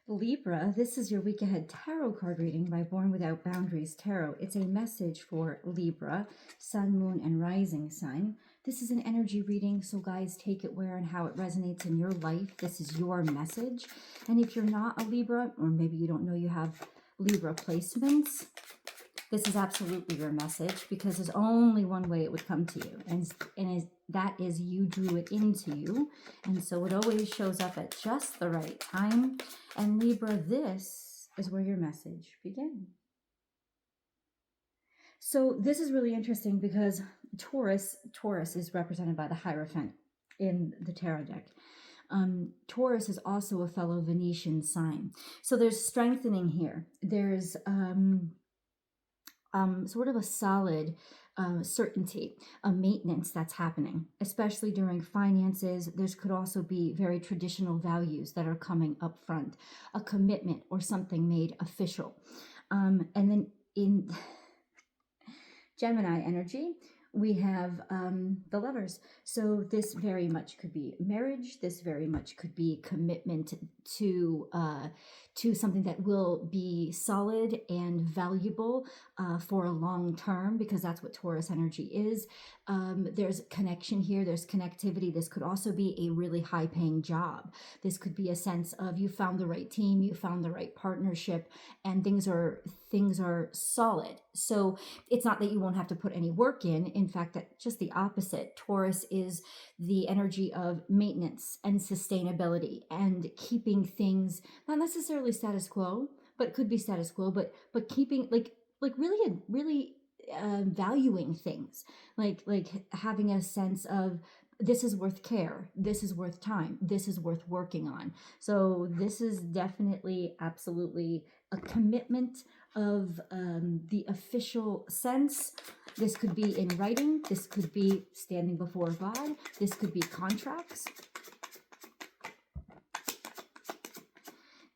Libra, this is your week ahead tarot card reading by Born Without Boundaries Tarot. It's a message for Libra, sun, moon, and rising sign. This is an energy reading, so guys, take it where and how it resonates in your life. This is your message. And if you're not a Libra, or maybe you don't know you have Libra placements, this is absolutely your message, because there's only one way it would come to you, and that is you drew it into you. And so it always shows up at just the right time. And Libra, this is where your message begins. So this is really interesting because Taurus is represented by the Hierophant in the tarot deck. Taurus is also a fellow Venetian sign. So there's strengthening here. There's sort of a solid certainty, a maintenance that's happening, especially during finances. There could also be very traditional values that are coming up front, a commitment or something made official. And then in Gemini energy, we have the Lovers. So this very much could be marriage. This very much could be commitment to something that will be solid and valuable for a long term, because that's what Taurus energy is. There's connection here. There's connectivity. This could also be a really high paying job. This could be a sense of you found the right team, you found the right partnership, and things are solid. So it's not that you won't have to put any work in. In fact, that just the opposite. Taurus is the energy of maintenance and sustainability and keeping things not necessarily status quo, but it could be status quo, but keeping like really valuing things, like having a sense of this is worth care, this is worth time, this is worth working on. So this is definitely absolutely a commitment of the official sense. This could be in writing, this could be standing before God, this could be contracts.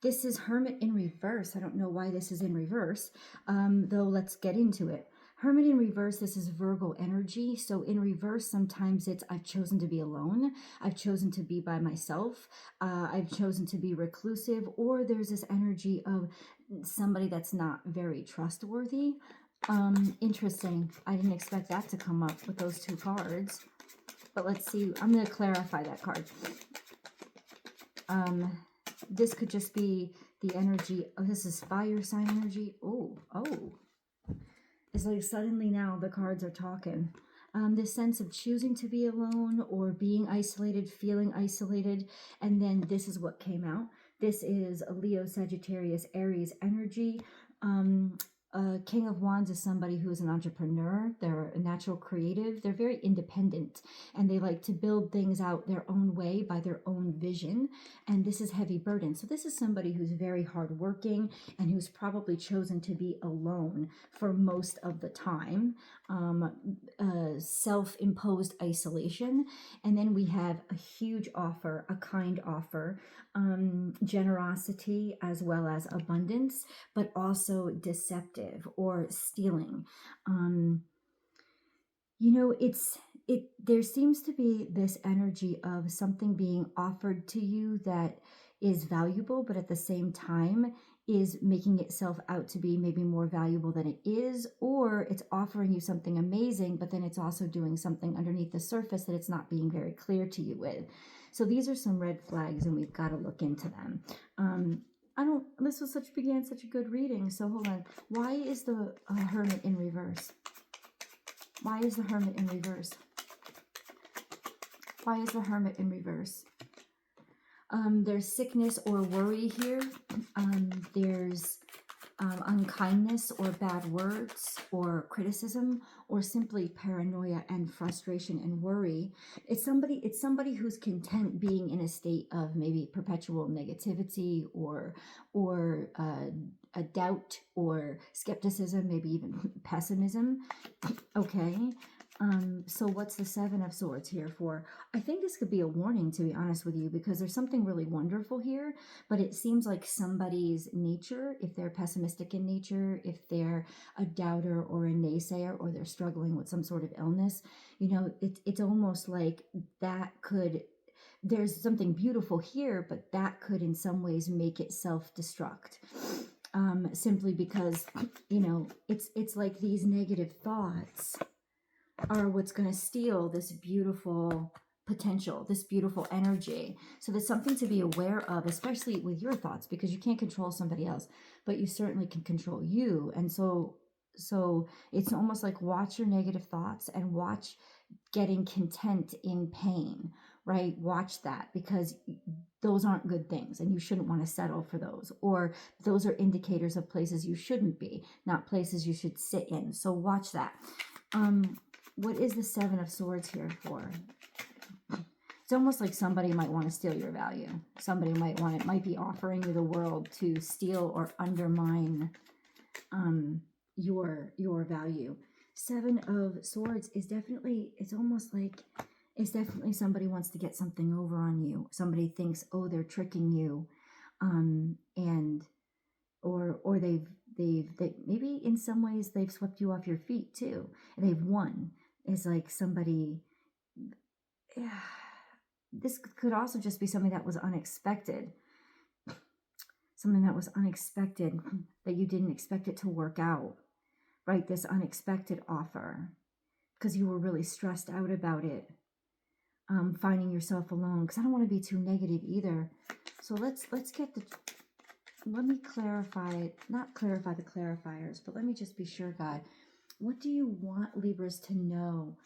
This is Hermit in reverse. I don't know why this is in reverse, though let's get into it. Hermit in reverse, this is Virgo energy. So in reverse, sometimes it's I've chosen to be alone. I've chosen to be by myself. I've chosen to be reclusive, or there's this energy of somebody that's not very trustworthy. Interesting. I didn't expect that to come up with those two cards. But let's see. I'm going to clarify that card. This could just be the energy. Oh, this is fire sign energy. Oh. It's like suddenly now the cards are talking. This sense of choosing to be alone or being isolated, feeling isolated. And then this is what came out. This is a Leo, Sagittarius, Aries energy. King of Wands is somebody who is an entrepreneur. They're a natural creative. They're very independent, and they like to build things out their own way by their own vision. And this is heavy burden. So this is somebody who's very hardworking and who's probably chosen to be alone for most of the time. Self-imposed isolation. And then we have a huge offer, a kind offer, generosity as well as abundance, but also deceptive or stealing. There seems to be this energy of something being offered to you that is valuable, but at the same time is making itself out to be maybe more valuable than it is, or it's offering you something amazing, but then it's also doing something underneath the surface that it's not being very clear to you with. So these are some red flags, and we've got to look into them. This was began such a good reading. So hold on. Why is the Hermit in reverse? Why is the Hermit in reverse? Why is the Hermit in reverse? There's sickness or worry here. There's unkindness or bad words or criticism, or simply paranoia and frustration and worry. It's somebody who's content being in a state of maybe perpetual negativity or a doubt or skepticism, maybe even pessimism. Okay. So what's the Seven of Swords here for? I think this could be a warning, to be honest with you, because there's something really wonderful here, but it seems like somebody's nature, if they're pessimistic in nature, if they're a doubter or a naysayer, or they're struggling with some sort of illness, it's almost like that could there's something beautiful here, but that could in some ways make it self-destruct. Simply because, you know, it's like these negative thoughts are what's going to steal this beautiful potential, this beautiful energy. So there's something to be aware of, especially with your thoughts, because you can't control somebody else, but you certainly can control you. And so it's almost like watch your negative thoughts and watch getting content in pain, right? Watch that, because those aren't good things and you shouldn't want to settle for those, or those are indicators of places you shouldn't be, not places you should sit in. So watch that. What is the Seven of Swords here for? It's almost like somebody might want to steal your value. Somebody might be offering you the world to steal or undermine your value. Seven of Swords is definitely, it's definitely somebody wants to get something over on you. Somebody thinks, oh, they're tricking you, and or they maybe in some ways they've swept you off your feet too. They've won. It's like somebody. Yeah, this could also just be something that was unexpected. Something that was unexpected, that you didn't expect it to work out, right? This unexpected offer, because you were really stressed out about it, finding yourself alone. Because I don't want to be too negative either. So let me clarify, not clarify the clarifiers, but let me just be sure, God. What do you want Libras to know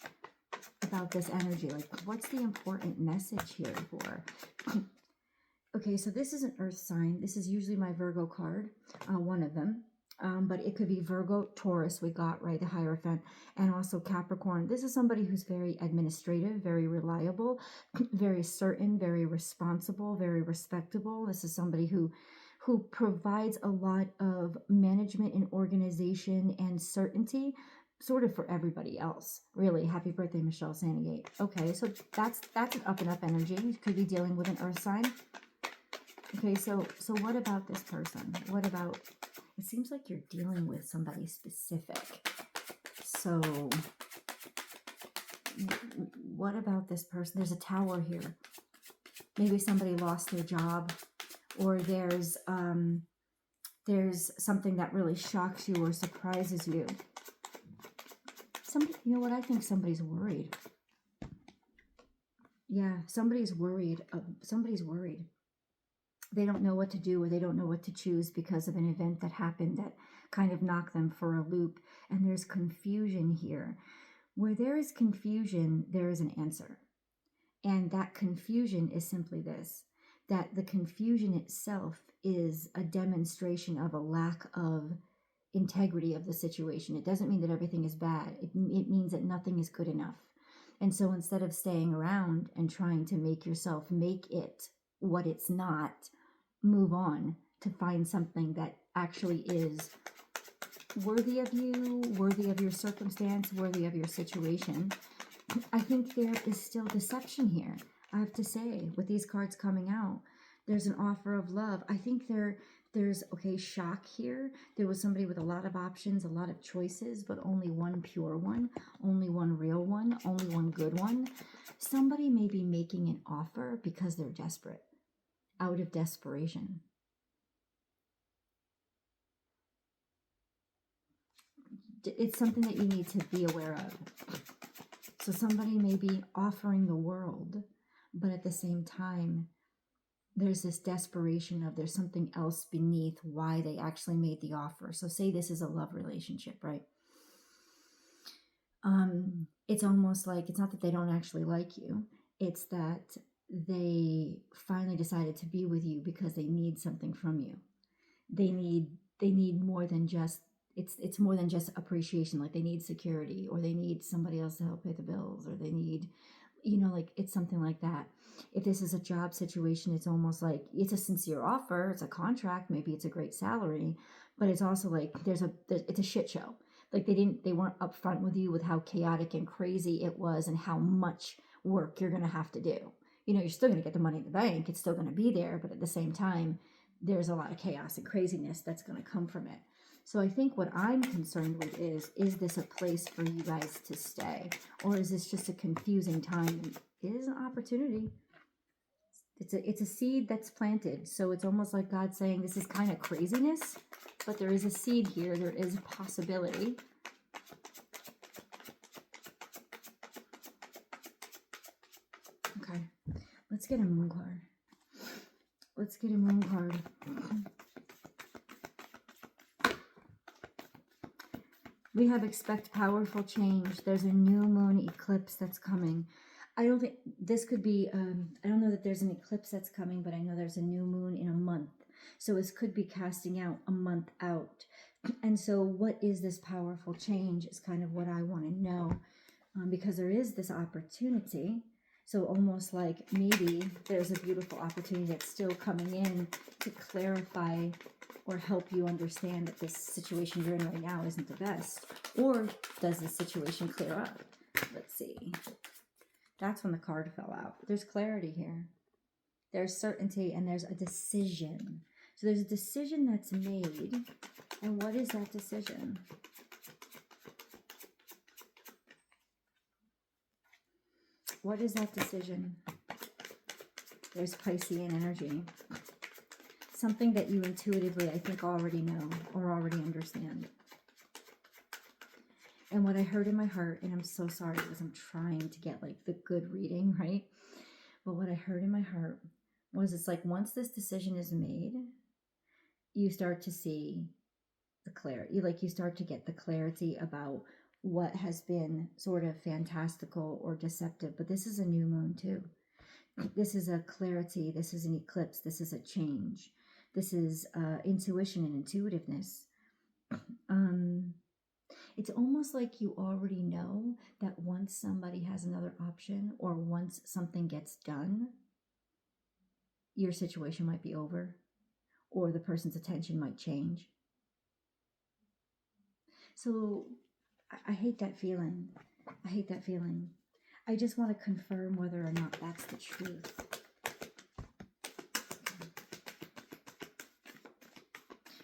about this energy? Like, what's the important message here for? Okay, so this is an earth sign. This is usually my Virgo card, one of them. But it could be Virgo, Taurus, we got, right, the Hierophant, and also Capricorn. This is somebody who's very administrative, very reliable, very certain, very responsible, very respectable. This is somebody who provides a lot of management and organization and certainty, sort of for everybody else, really. Happy birthday, Michelle Sandygate. Okay, so that's an up and up energy. You could be dealing with an earth sign. Okay, so what about this person? What about, it seems like you're dealing with somebody specific. So what about this person? There's a Tower here. Maybe somebody lost their job, or there's something that really shocks you or surprises you. You know what? I think somebody's worried. Yeah, somebody's worried. Somebody's worried. They don't know what to do, or they don't know what to choose because of an event that happened that kind of knocked them for a loop. And there's confusion here. Where there is confusion, there is an answer. And that confusion is simply this, that the confusion itself is a demonstration of a lack of integrity of the situation. It doesn't mean that everything is bad. It means that nothing is good enough. And so instead of staying around and trying to make yourself make it what it's not, move on to find something that actually is worthy of you, worthy of your circumstance, worthy of your situation. I think there is still deception here. I have to say, with these cards coming out, there's an offer of love. I think there's, okay, shock here. There was somebody with a lot of options, a lot of choices, but only one pure one, only one real one, only one good one. Somebody may be making an offer because they're desperate, out of desperation. It's something that you need to be aware of. So somebody may be offering the world, but at the same time, there's this desperation of there's something else beneath why they actually made the offer. So say this is a love relationship, right? It's almost like, it's not that they don't actually like you. It's that they finally decided to be with you because they need something from you. They need more than just, it's more than just appreciation. Like they need security, or they need somebody else to help pay the bills, or they need, like it's something like that. If this is a job situation, it's almost like it's a sincere offer. It's a contract. Maybe it's a great salary, but it's also like it's a shit show. Like they weren't upfront with you with how chaotic and crazy it was and how much work you're going to have to do. You're still going to get the money in the bank. It's still going to be there. But at the same time, there's a lot of chaos and craziness that's going to come from it. So I think what I'm concerned with is this a place for you guys to stay? Or is this just a confusing time? It is an opportunity. It's a seed that's planted. So it's almost like God saying this is kind of craziness, but there is a seed here. There is a possibility. Okay, let's get a moon card. Let's get a moon card. We have expect powerful change. There's a new moon eclipse that's coming. I don't think this could be, I don't know that there's an eclipse that's coming, but I know there's a new moon in a month. So this could be casting out a month out. And so what is this powerful change is kind of what I want to know, because there is this opportunity. So almost like maybe there's a beautiful opportunity that's still coming in to clarify or help you understand that this situation you're in right now isn't the best. Or does the situation clear up? Let's see. That's when the card fell out. There's clarity here. There's certainty and there's a decision. So there's a decision that's made. And what is that decision? What is that decision? There's Piscean energy. Something that you intuitively, I think, already know or already understand. And what I heard in my heart, and I'm so sorry because I'm trying to get like the good reading, right? But what I heard in my heart was it's like once this decision is made, you start to see the clarity. Like you start to get the clarity about what has been sort of fantastical or deceptive. But this is a new moon too. This is a clarity. This is an eclipse. This is a change. This is intuition and intuitiveness. It's almost like you already know that once somebody has another option or once something gets done, your situation might be over or the person's attention might change. So I hate that feeling. I hate that feeling. I just want to confirm whether or not that's the truth.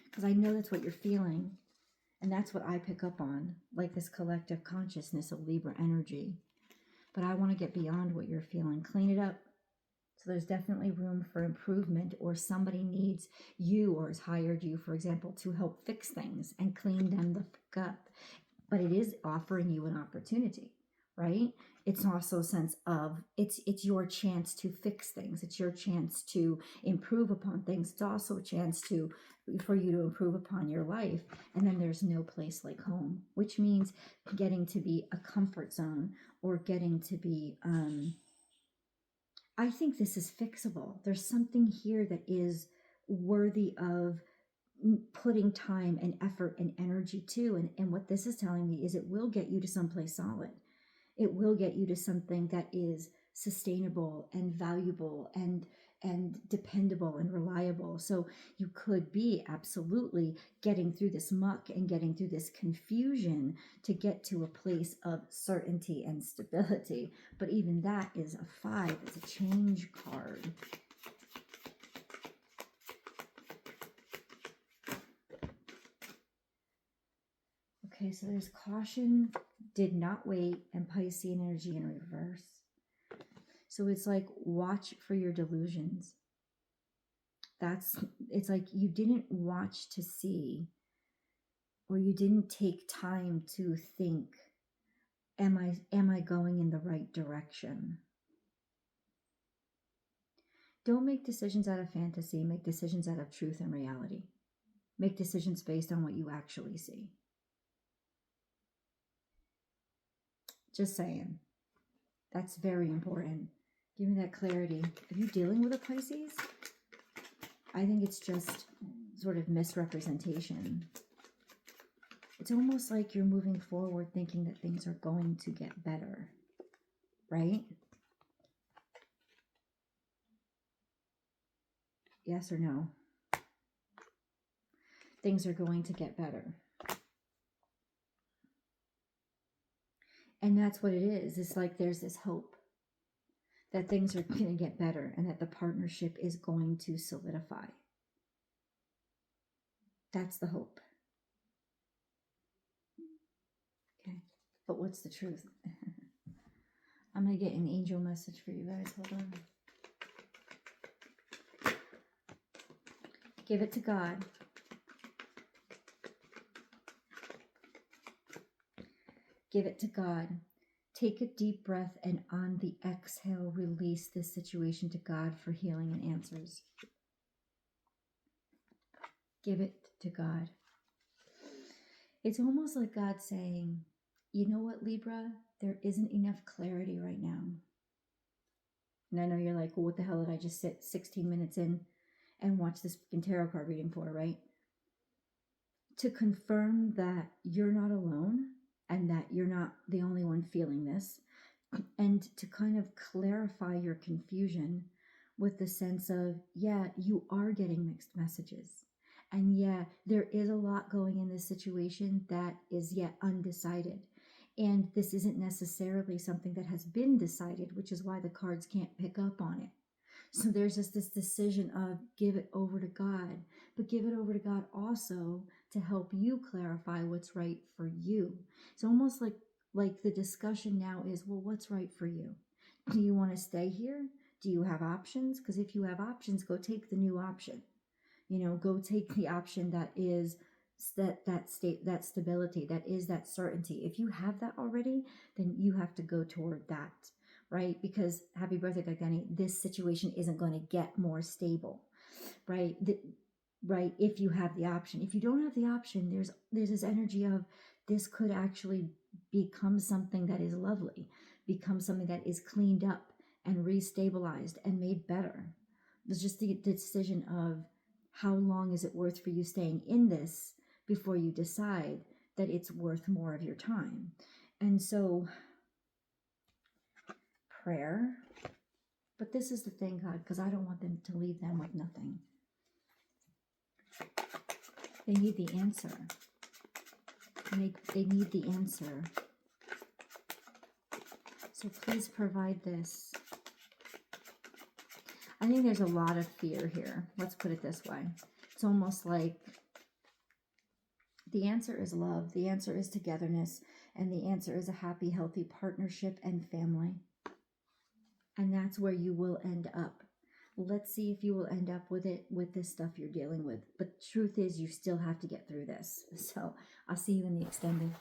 Because I know that's what you're feeling. And that's what I pick up on, like this collective consciousness of Libra energy. But I want to get beyond what you're feeling. Clean it up. So there's definitely room for improvement, or somebody needs you or has hired you, for example, to help fix things and clean them the fuck up. But it is offering you an opportunity, right? It's also a sense of it's your chance to fix things. It's your chance to improve upon things. It's also a chance for you to improve upon your life. And then there's no place like home, which means getting to be a comfort zone or getting to be, I think this is fixable. There's something here that is worthy of putting time and effort and energy to. And what this is telling me is it will get you to someplace solid. It will get you to something that is sustainable and valuable and dependable and reliable. So you could be absolutely getting through this muck and getting through this confusion to get to a place of certainty and stability. But even that is a 5. It's a change card. Okay, so there's caution, did not wait, and Piscean energy in reverse. So it's like, watch for your delusions. It's like you didn't watch to see, or you didn't take time to think, am I going in the right direction? Don't make decisions out of fantasy. Make decisions out of truth and reality. Make decisions based on what you actually see. Just saying. That's very important. Give me that clarity. Are you dealing with a Pisces? I think it's just sort of misrepresentation. It's almost like you're moving forward thinking that things are going to get better, right? Yes or no? Things are going to get better. And that's what it is. It's like there's this hope that things are going to get better and that the partnership is going to solidify. That's the hope. Okay, but what's the truth? I'm going to get an angel message for you guys. Hold on. Give it to God. Give it to God. Take a deep breath and on the exhale, release this situation to God for healing and answers. Give it to God. It's almost like God saying, you know what, Libra? There isn't enough clarity right now. And I know you're like, well, what the hell did I just sit 16 minutes in and watch this freaking tarot card reading for, right? To confirm that you're not alone and that you're not the only one feeling this, and to kind of clarify your confusion with the sense of, yeah, you are getting mixed messages. And yeah, there is a lot going in this situation that is yet undecided. And this isn't necessarily something that has been decided, which is why the cards can't pick up on it. So there's just this decision of give it over to God, but give it over to God also to help you clarify what's right for you. It's almost like the discussion now is, well, what's right for you? Do you want to stay here? Do you have options? Because if you have options, go take the new option. Go take the option that is that stability, that is that certainty. If you have that already, then you have to go toward that, right? Because happy birthday, Dagani, this situation isn't going to get more stable, right? Right? If you have the option. If you don't have the option, there's this energy of this could actually become something that is lovely, become something that is cleaned up and restabilized and made better. There's just the decision of how long is it worth for you staying in this before you decide that it's worth more of your time. And so prayer, but this is the thing, God, because I don't want them to leave them with nothing. They need the answer. They need the answer. So please provide this. I think there's a lot of fear here. Let's put it this way. It's almost like the answer is love. The answer is togetherness. And the answer is a happy, healthy partnership and family. And that's where you will end up. Let's see if you will end up with it, with this stuff you're dealing with. But the truth is, you still have to get through this. So I'll see you in the extended.